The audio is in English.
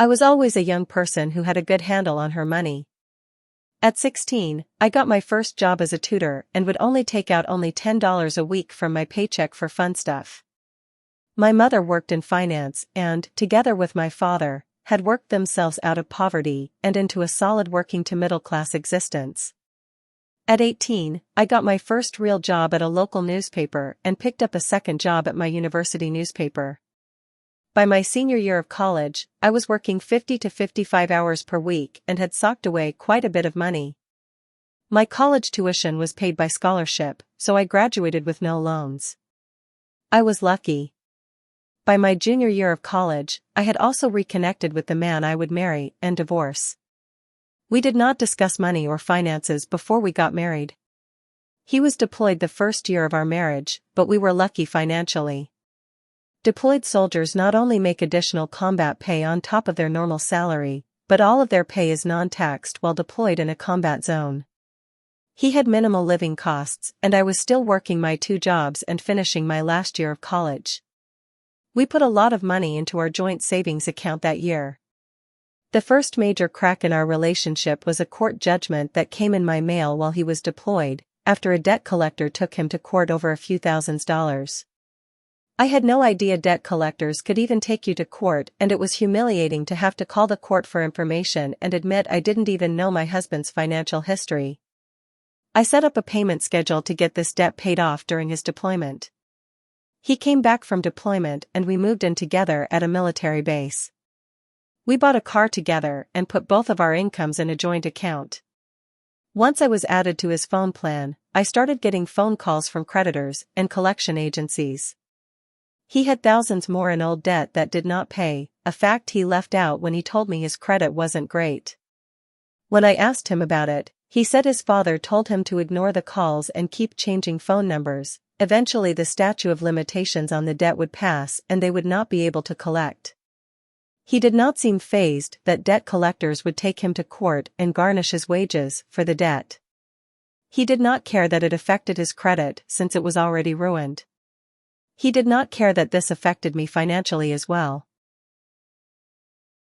I was always a young person who had a good handle on her money. At 16, I got my first job as a tutor and would only take out only $10 a week from my paycheck for fun stuff. My mother worked in finance and, together with my father, had worked themselves out of poverty and into a solid working to middle-class existence. At 18, I got my first real job at a local newspaper and picked up a second job at my university newspaper. By my senior year of college, I was working 50 to 55 hours per week and had socked away quite a bit of money. My college tuition was paid by scholarship, so I graduated with no loans. I was lucky. By my junior year of college, I had also reconnected with the man I would marry and divorce. We did not discuss money or finances before we got married. He was deployed the first year of our marriage, but we were lucky financially. Deployed soldiers not only make additional combat pay on top of their normal salary, but all of their pay is non-taxed while deployed in a combat zone. He had minimal living costs, and I was still working my 2 jobs and finishing my last year of college. We put a lot of money into our joint savings account that year. The first major crack in our relationship was a court judgment that came in my mail while he was deployed, after a debt collector took him to court over a few $1000s. I had no idea debt collectors could even take you to court, and it was humiliating to have to call the court for information and admit I didn't even know my husband's financial history. I set up a payment schedule to get this debt paid off during his deployment. He came back from deployment and we moved in together at a military base. We bought a car together and put both of our incomes in a joint account. Once I was added to his phone plan, I started getting phone calls from creditors and collection agencies. He had thousands more in old debt that did not pay, a fact he left out when he told me his credit wasn't great. When I asked him about it, he said his father told him to ignore the calls and keep changing phone numbers. Eventually the statute of limitations on the debt would pass and they would not be able to collect. He did not seem fazed that debt collectors would take him to court and garnish his wages for the debt. He did not care that it affected his credit since it was already ruined. He did not care that this affected me financially as well.